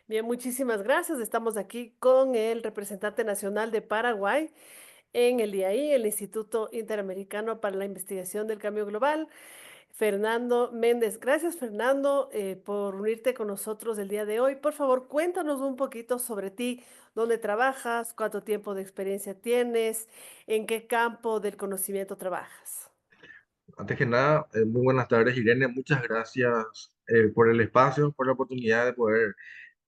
Bien, muchísimas gracias. Estamos aquí con el representante nacional de Paraguay en el IAI, el Instituto Interamericano para la Investigación del Cambio Global, Fernando Méndez. Gracias, Fernando, por unirte con nosotros el día de hoy. Por favor, cuéntanos un poquito sobre ti, dónde trabajas, cuánto tiempo de experiencia tienes, en qué campo del conocimiento trabajas. Antes que nada, muy buenas tardes, Irene. Muchas gracias por el espacio, por la oportunidad de poder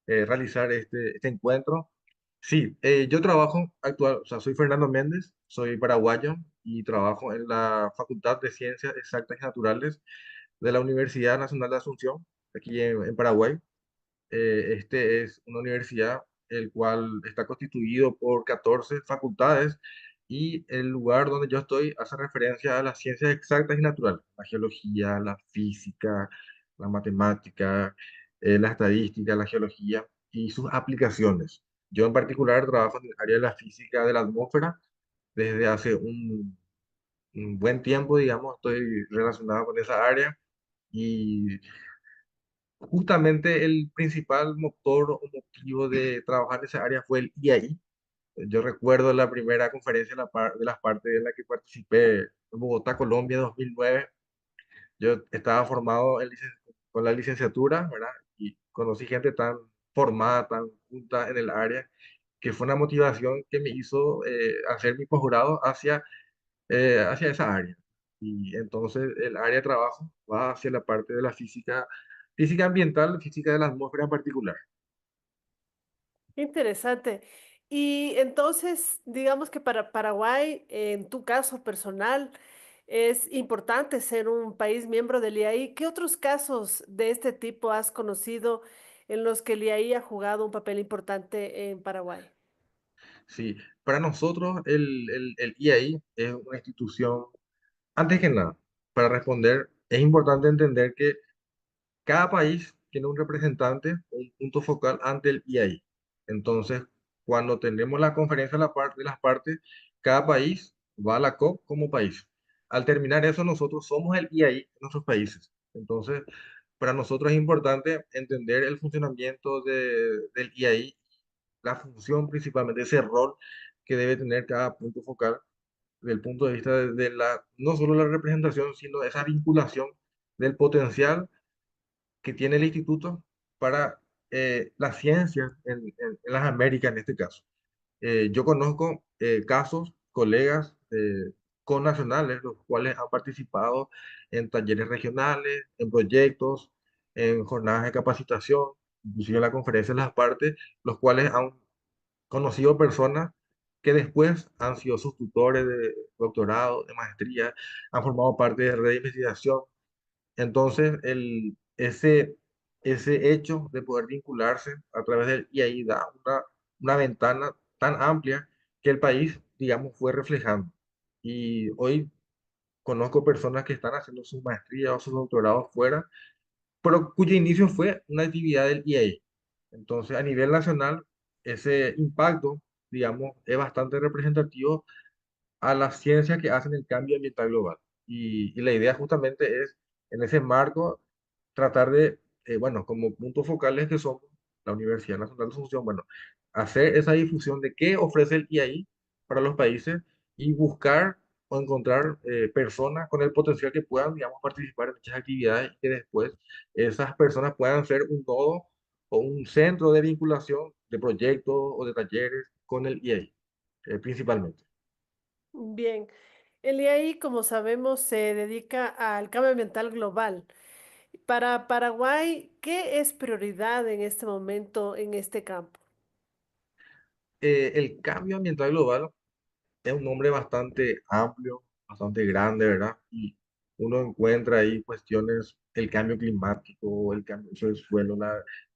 realizar este encuentro. Sí, yo trabajo actual, o sea, soy Fernando Méndez, soy paraguayo y trabajo en la Facultad de Ciencias Exactas y Naturales de la Universidad Nacional de Asunción, aquí en Paraguay. Este es una universidad el cual está constituido por 14 facultades y el lugar donde yo estoy hace referencia a las ciencias exactas y naturales, la geología, la física, la matemática, la estadística, la geología y sus aplicaciones. Yo en particular trabajo en el área de la física de la atmósfera desde hace un buen tiempo, digamos, estoy relacionado con esa área y justamente el principal motor o motivo de trabajar en esa área fue el IAI. Yo recuerdo la primera conferencia de las partes en la que participé en Bogotá, Colombia, 2009. Yo estaba formado con la licenciatura, ¿verdad? Y conocí gente tan formada, tan junta en el área, que fue una motivación que me hizo hacer mi posgrado hacia esa área. Y entonces el área de trabajo va hacia la parte de la física, física ambiental, física de la atmósfera en particular. Interesante. Y entonces, digamos que para Paraguay, en tu caso personal, es importante ser un país miembro del IAI. ¿Qué otros casos de este tipo has conocido en los que el IAI ha jugado un papel importante en Paraguay? Sí, para nosotros el IAI es una institución, antes que nada, para responder, es importante entender que cada país tiene un representante, un punto focal ante el IAI. Entonces, cuando tenemos la conferencia de las partes, cada país va a la COP como país. Al terminar eso, nosotros somos el IAI en nuestros países. Entonces, para nosotros es importante entender el funcionamiento del IAI, la función principalmente, ese rol que debe tener cada punto focal desde el punto de vista de la, no solo la representación, sino esa vinculación del potencial que tiene el instituto para las ciencias en las Américas en este caso. Yo conozco casos, colegas connacionales, los cuales han participado en talleres regionales, en proyectos, en jornadas de capacitación, inclusive en la conferencia de las partes, los cuales han conocido personas que después han sido sus tutores de doctorado, de maestría, han formado parte de red de investigación. Entonces, ese hecho de poder vincularse a través del IAI da una ventana tan amplia que el país, digamos, fue reflejando. Y hoy conozco personas que están haciendo sus maestrías o sus doctorados fuera, pero cuyo inicio fue una actividad del IAI. Entonces, a nivel nacional, ese impacto, digamos, es bastante representativo a las ciencias que hacen el cambio ambiental global. Y la idea justamente es, en ese marco, tratar de, bueno, como puntos focales que somos la Universidad Nacional de Asunción, bueno, hacer esa difusión de qué ofrece el IAI para los países y buscar o encontrar personas con el potencial que puedan, digamos, participar en muchas actividades y que después esas personas puedan ser un nodo o un centro de vinculación de proyectos o de talleres con el IAI, principalmente. Bien, el IAI, como sabemos, se dedica al cambio ambiental global. Para Paraguay, ¿qué es prioridad en este momento en este campo? El cambio ambiental global es un nombre bastante amplio, bastante grande, ¿verdad? Y uno encuentra ahí cuestiones, el cambio climático, el cambio del suelo,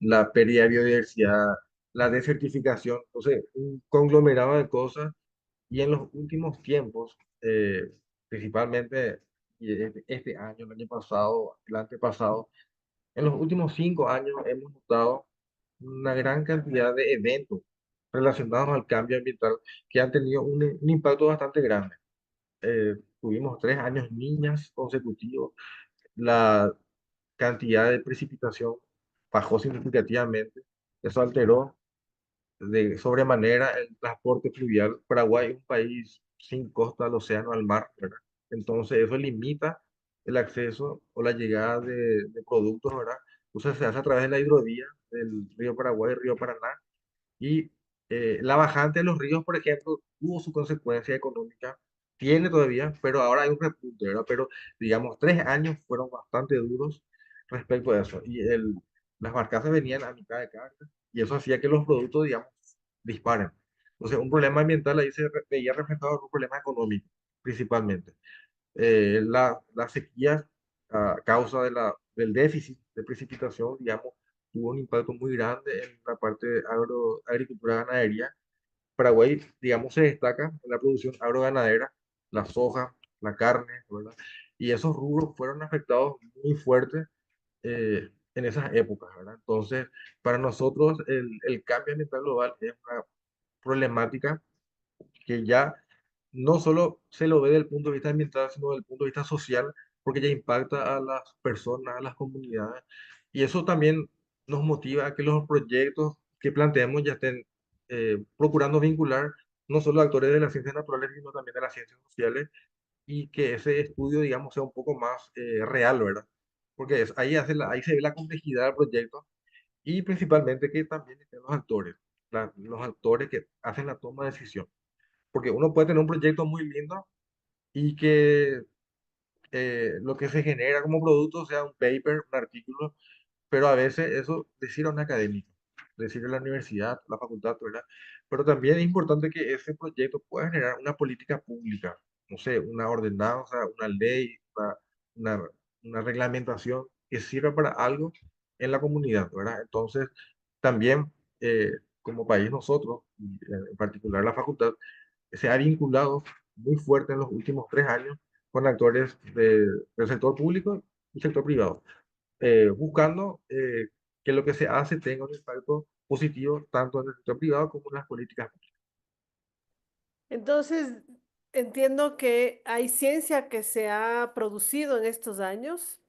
la pérdida de biodiversidad, la desertificación, entonces, un conglomerado de cosas. Y en los últimos tiempos, principalmente y este año, el año pasado, el antepasado, en los últimos 5 años hemos notado una gran cantidad de eventos relacionados al cambio ambiental que han tenido un impacto bastante grande. Tuvimos 3 años niñas consecutivos, la cantidad de precipitación bajó significativamente. Eso alteró de sobremanera el transporte fluvial. Paraguay es un país sin costa al océano, al mar, ¿verdad? Entonces eso limita el acceso o la llegada de productos, ¿verdad? Entonces se hace a través de la hidrovía del río Paraguay, río Paraná, y la bajante de los ríos, por ejemplo, tuvo su consecuencia económica, tiene todavía, pero ahora hay un repunte, ¿verdad? Pero digamos, 3 años fueron bastante duros respecto a eso. Y las barcazas venían a mitad de carga y eso hacía que los productos, digamos, disparen. Entonces, un problema ambiental ahí veía reflejado en un problema económico, principalmente. Las sequías a causa del déficit de precipitación, digamos, tuvo un impacto muy grande en la parte de agricultura ganadería. Paraguay, digamos, se destaca en la producción agroganadera, la soja, la carne, ¿verdad? Y esos rubros fueron afectados muy fuerte en esas épocas, ¿verdad? Entonces, para nosotros el cambio ambiental global es una problemática que ya no solo se lo ve desde el punto de vista ambiental, sino desde el punto de vista social, porque ya impacta a las personas, a las comunidades. Y eso también nos motiva a que los proyectos que planteemos ya estén procurando vincular no solo actores de las ciencias naturales, sino también de las ciencias sociales, y que ese estudio, digamos, sea un poco más real, ¿verdad? Porque ahí se ve la complejidad del proyecto y principalmente que también estén los actores, los actores que hacen la toma de decisión. Porque uno puede tener un proyecto muy lindo y que lo que se genera como producto sea un paper, un artículo, pero a veces eso decir a un académico, decir a la universidad, la facultad, ¿verdad? Pero también es importante que ese proyecto pueda generar una política pública, no sé, una ordenanza, una ley, una, una reglamentación que sirva para algo en la comunidad, ¿verdad? Entonces, también como país nosotros, y en particular la facultad, se ha vinculado muy fuerte en los últimos 3 años con actores del sector público y sector privado, buscando que lo que se hace tenga un impacto positivo tanto en el sector privado como en las políticas. Entonces, entiendo que hay ciencia que se ha producido en estos años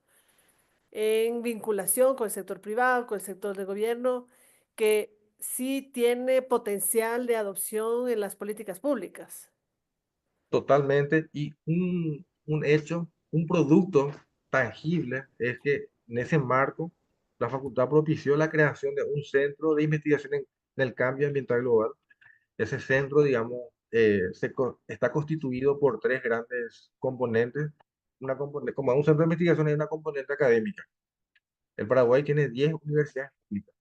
en vinculación con el sector privado, con el sector de gobierno, que sí tiene potencial de adopción en las políticas públicas. Totalmente, y un hecho, un producto tangible es que en ese marco la facultad propició la creación de un centro de investigación en el cambio ambiental global. Ese centro, digamos, está constituido por tres grandes componentes. Como un centro de investigación hay una componente académica. El Paraguay tiene 10 universidades públicas.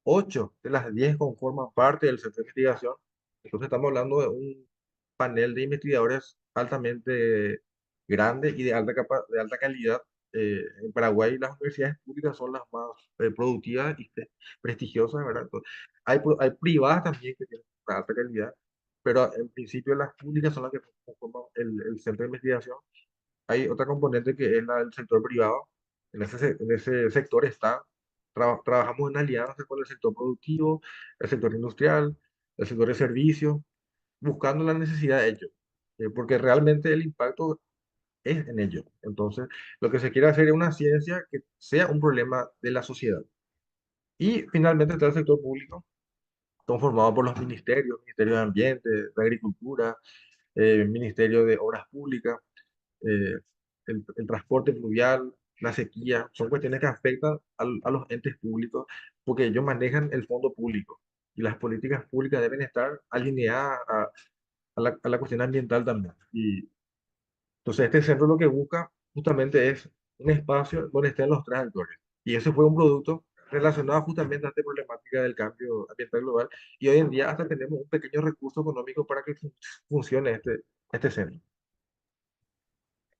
8 de las 10 conforman parte del centro de investigación. Entonces estamos hablando de un panel de investigadores altamente grande y de alta calidad. En Paraguay las universidades públicas son las más productivas y prestigiosas, ¿verdad? Entonces, hay privadas también que tienen una alta calidad, pero en principio las públicas son las que conforman el centro de investigación. Hay otra componente que es la del sector privado. En ese sector trabajamos en alianza con el sector productivo, el sector industrial, el sector de servicios, buscando la necesidad de ellos, porque realmente el impacto es en ellos. Entonces, lo que se quiere hacer es una ciencia que sea un problema de la sociedad. Y finalmente está el sector público, conformado por los ministerios, Ministerio de Ambiente, de Agricultura, Ministerio de Obras Públicas, eh, el transporte fluvial, la sequía, son cuestiones que afectan a los entes públicos porque ellos manejan el fondo público y las políticas públicas deben estar alineadas a la cuestión ambiental también. Y entonces este centro lo que busca justamente es un espacio donde estén los tres actores. Y ese fue un producto relacionado justamente a esta problemática del cambio ambiental global. Y hoy en día hasta tenemos un pequeño recurso económico para que funcione este centro.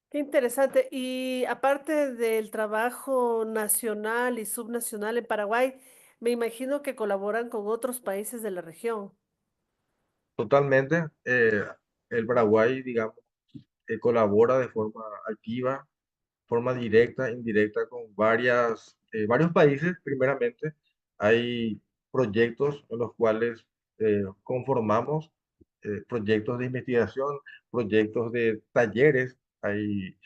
Qué interesante. Y aparte del trabajo nacional y subnacional en Paraguay, me imagino que colaboran con otros países de la región. Totalmente. El Paraguay, digamos, colabora de forma activa, forma directa, indirecta con varios países. Primeramente, hay proyectos en los cuales conformamos proyectos de investigación, proyectos de talleres. Hay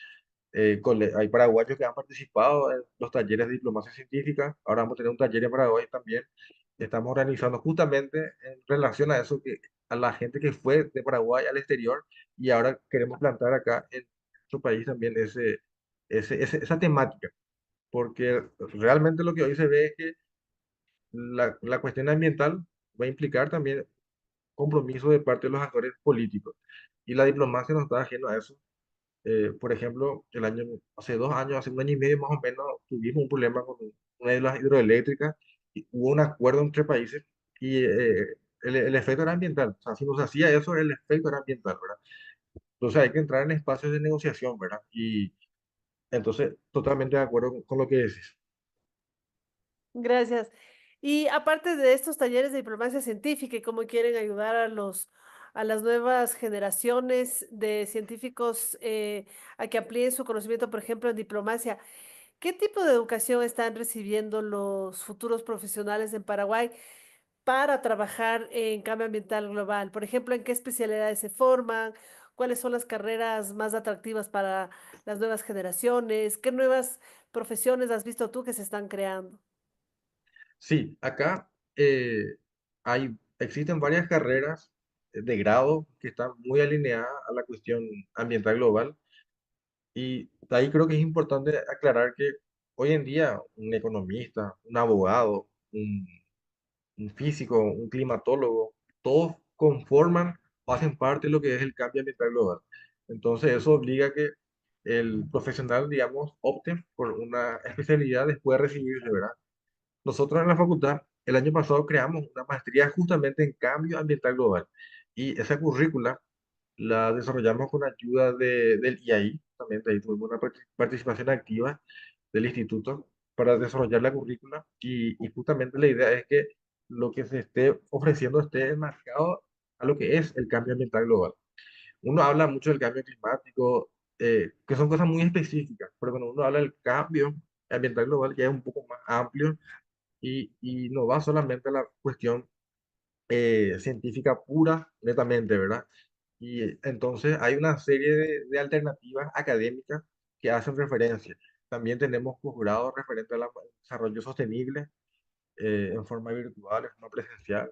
paraguayos que han participado en los talleres de diplomacia científica. Ahora vamos a tener un taller en Paraguay también estamos organizando justamente en relación a eso, que a la gente que fue de Paraguay al exterior y ahora queremos plantar acá en nuestro país también esa temática, porque realmente lo que hoy se ve es que la cuestión ambiental va a implicar también compromiso de parte de los actores políticos y la diplomacia no está ajena a eso. Por ejemplo, hace 2 años, hace un año y medio más o menos, tuvimos un problema con una de las hidroeléctricas y hubo un acuerdo entre países y el efecto era ambiental. O sea, si nos hacía eso, el efecto era ambiental, ¿verdad? Entonces hay que entrar en espacios de negociación, ¿verdad? Y entonces, totalmente de acuerdo con lo que decís. Gracias. Y aparte de estos talleres de diplomacia científica y cómo quieren ayudar a las nuevas generaciones de científicos a que amplíen su conocimiento, por ejemplo, en diplomacia, ¿qué tipo de educación están recibiendo los futuros profesionales en Paraguay para trabajar en cambio ambiental global? Por ejemplo, ¿en qué especialidades se forman? ¿Cuáles son las carreras más atractivas para las nuevas generaciones? ¿Qué nuevas profesiones has visto tú que se están creando? Sí, acá existen varias carreras de grado que están muy alineadas a la cuestión ambiental global. Y ahí creo que es importante aclarar que hoy en día un economista, un abogado, un físico, un climatólogo, todos conforman o hacen parte de lo que es el cambio ambiental global. Entonces eso obliga a que el profesional, digamos, opte por una especialidad después de recibirse, ¿verdad? Nosotros en la facultad el año pasado creamos una maestría justamente en cambio ambiental global y esa currícula la desarrollamos con ayuda del IAI, también de ahí tuvimos una participación activa del instituto para desarrollar la currícula y justamente la idea es que lo que se esté ofreciendo esté enmarcado a lo que es el cambio ambiental global. Uno habla mucho del cambio climático, que son cosas muy específicas, pero cuando uno habla del cambio ambiental global ya es un poco más amplio y no va solamente a la cuestión científica pura, netamente, ¿verdad? Y entonces hay una serie de alternativas académicas que hacen referencia. También tenemos posgrados referentes al desarrollo sostenible en forma virtual, en forma presencial.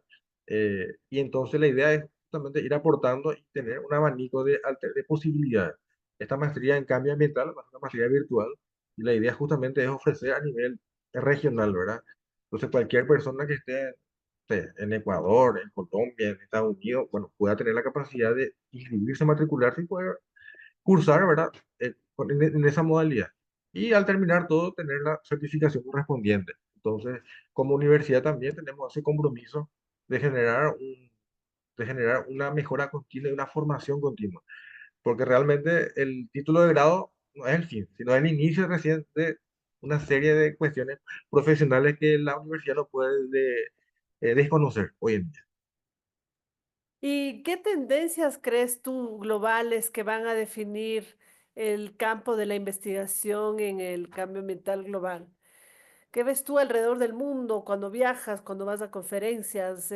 Y entonces la idea es justamente ir aportando y tener un abanico de posibilidades. Esta maestría en cambio ambiental va a ser una maestría virtual y la idea justamente es ofrecer a nivel regional, ¿verdad? Entonces cualquier persona que esté en Ecuador, en Colombia, en Estados Unidos, bueno, pueda tener la capacidad de inscribirse, matricularse y poder cursar, ¿verdad? En esa modalidad. Y al terminar todo, tener la certificación correspondiente. Entonces, como universidad también tenemos ese compromiso de generar una mejora continua y una formación continua. Porque realmente el título de grado no es el fin, sino el inicio recién de una serie de cuestiones profesionales que la universidad no puede desconocer hoy en día. ¿Y qué tendencias crees tú globales que van a definir el campo de la investigación en el cambio ambiental global? ¿Qué ves tú alrededor del mundo cuando viajas, cuando vas a conferencias,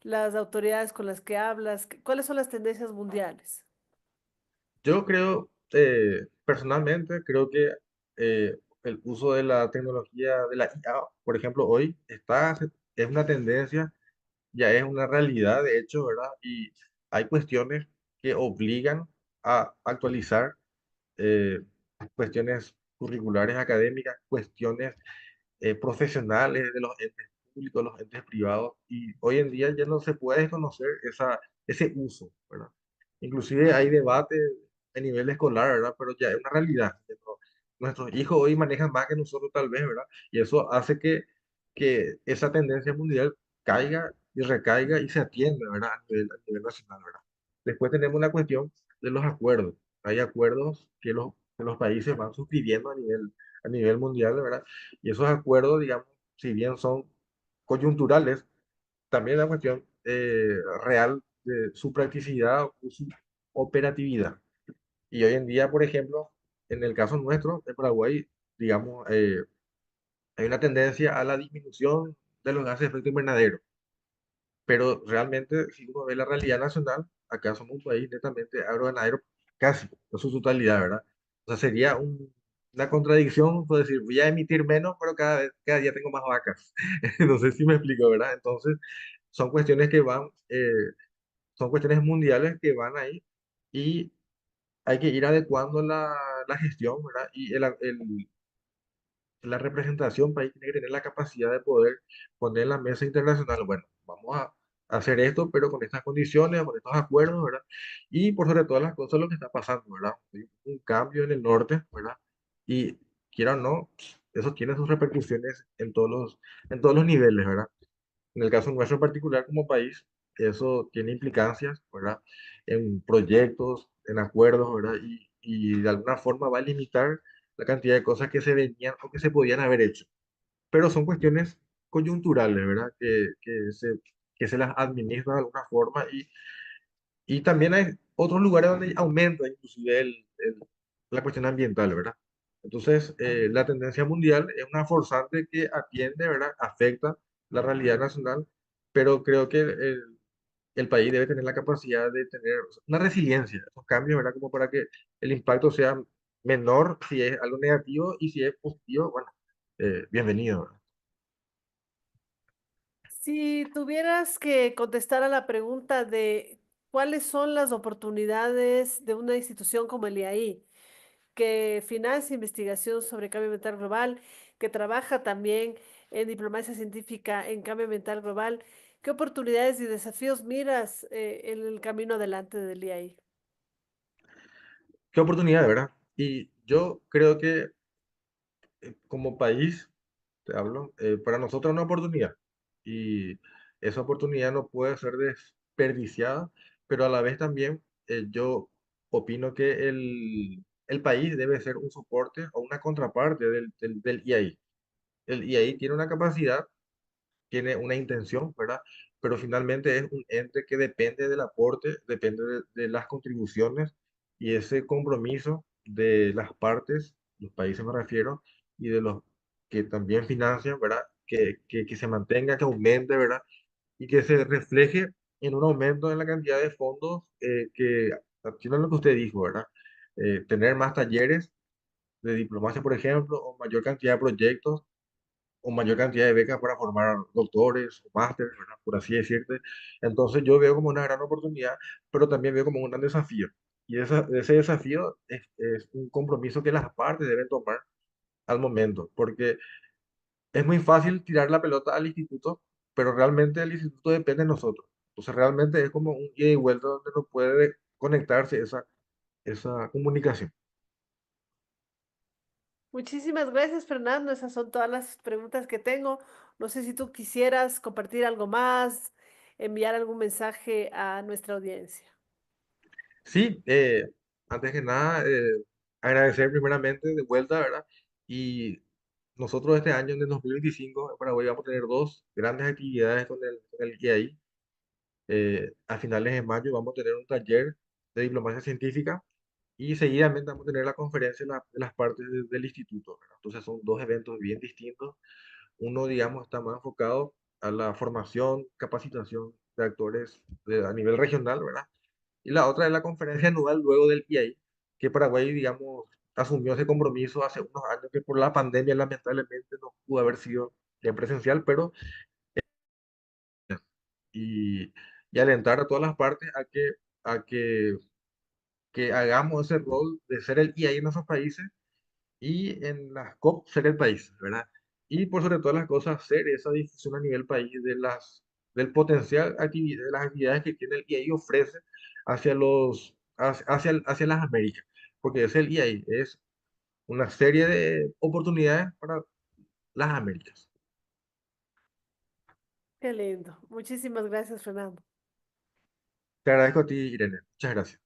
las autoridades con las que hablas? ¿Cuáles son las tendencias mundiales? Yo creo, personalmente, creo que el uso de la tecnología de la IA, por ejemplo, hoy es una tendencia, ya es una realidad, de hecho, ¿verdad? Y hay cuestiones que obligan a actualizar eh, cuestiones curriculares académicas, cuestiones profesionales de los entes públicos, los entes privados, y hoy en día ya no se puede desconocer ese uso, ¿verdad? Inclusive hay debate a nivel escolar, ¿verdad? Pero ya es una realidad. Nuestros hijos hoy manejan más que nosotros tal vez, ¿verdad? Y eso hace que esa tendencia mundial caiga y recaiga y se atienda, ¿verdad? A nivel nacional, ¿verdad? Después tenemos una cuestión de los acuerdos. Hay acuerdos que los países van suscribiendo a nivel mundial, ¿verdad? Y esos acuerdos, digamos, si bien son coyunturales, también es una cuestión real de su practicidad o su operatividad. Y hoy en día, por ejemplo, en el caso nuestro, en Paraguay, digamos, hay una tendencia a la disminución de los gases de efecto invernadero. Pero realmente, si uno ve la realidad nacional, acá somos un país netamente agroganadero, casi, en su totalidad, ¿verdad? O sea, sería la contradicción, puedo decir, voy a emitir menos, pero cada día tengo más vacas. No sé si me explico, ¿verdad? Entonces, son cuestiones que van, son cuestiones mundiales que van ahí y hay que ir adecuando la gestión, ¿verdad? Y la representación país tiene que tener la capacidad de poder poner en la mesa internacional, bueno, vamos a hacer esto, pero con estas condiciones, con estos acuerdos, ¿verdad? Y por sobre todas las cosas lo que está pasando, ¿verdad? Hay un cambio en el norte, ¿verdad? Y quiera o no, eso tiene sus repercusiones en todos los niveles, ¿verdad? En el caso nuestro en particular como país, eso tiene implicancias, ¿verdad? En proyectos, en acuerdos, ¿verdad? Y de alguna forma va a limitar la cantidad de cosas que se venían o que se podían haber hecho. Pero son cuestiones coyunturales, ¿verdad? Que se las administra de alguna forma y también hay otros lugares donde aumenta inclusive la cuestión ambiental, ¿verdad? Entonces, la tendencia mundial es una forzante que atiende, ¿verdad? Afecta la realidad nacional, pero creo que el país debe tener la capacidad de tener una resiliencia, esos cambios, ¿verdad? Como para que el impacto sea menor si es algo negativo y si es positivo, bueno, bienvenido, ¿verdad? Si tuvieras que contestar a la pregunta de cuáles son las oportunidades de una institución como el IAI, que financia investigación sobre cambio ambiental global, que trabaja también en diplomacia científica en cambio ambiental global, ¿qué oportunidades y desafíos miras en el camino adelante del IAI? Qué oportunidad, ¿verdad? Y yo creo que como país, te hablo, para nosotros es una oportunidad y esa oportunidad no puede ser desperdiciada, pero a la vez también yo opino que el país debe ser un soporte o una contraparte del IAI. El IAI tiene una capacidad, tiene una intención, ¿verdad? Pero finalmente es un ente que depende del aporte, depende de las contribuciones y ese compromiso de las partes, los países me refiero, y de los que también financian, ¿verdad? Que se mantenga, que aumente, ¿verdad? Y que se refleje en un aumento en la cantidad de fondos que, haciendo lo que usted dijo, ¿verdad? Tener más talleres de diplomacia, por ejemplo, o mayor cantidad de proyectos o mayor cantidad de becas para formar doctores o másteres, ¿verdad? Por así decirte. Entonces yo veo como una gran oportunidad, pero también veo como un gran desafío. Y ese desafío es un compromiso que las partes deben tomar al momento, porque es muy fácil tirar la pelota al instituto, pero realmente el instituto depende de nosotros. Entonces realmente es como un ida y vuelta donde no puede conectarse esa comunicación. Muchísimas gracias, Fernando. Esas son todas las preguntas que tengo. No sé si tú quisieras compartir algo más, enviar algún mensaje a nuestra audiencia. Sí, antes que nada, agradecer primeramente de vuelta, ¿verdad? Y nosotros este año, en el 2025, en Paraguay vamos a tener dos grandes actividades con el IAI. A finales de mayo vamos a tener un taller de diplomacia científica y seguidamente vamos a tener la conferencia de las partes del instituto, ¿verdad? Entonces son dos eventos bien distintos. Uno, digamos, está más enfocado a la formación, capacitación de actores a nivel regional, ¿verdad? Y la otra es la conferencia anual luego del PI, que Paraguay, digamos, asumió ese compromiso hace unos años que por la pandemia lamentablemente no pudo haber sido en presencial, pero y, y alentar a todas las partes a que hagamos ese rol de ser el IAI en nuestros países y en las COP ser el país, ¿verdad? Y por sobre todas las cosas, hacer esa difusión a nivel país del potencial de las actividades que tiene el IAI ofrece hacia las Américas, porque es el IAI, es una serie de oportunidades para las Américas. Qué lindo. Muchísimas gracias, Fernando. Te agradezco a ti, Irene. Muchas gracias.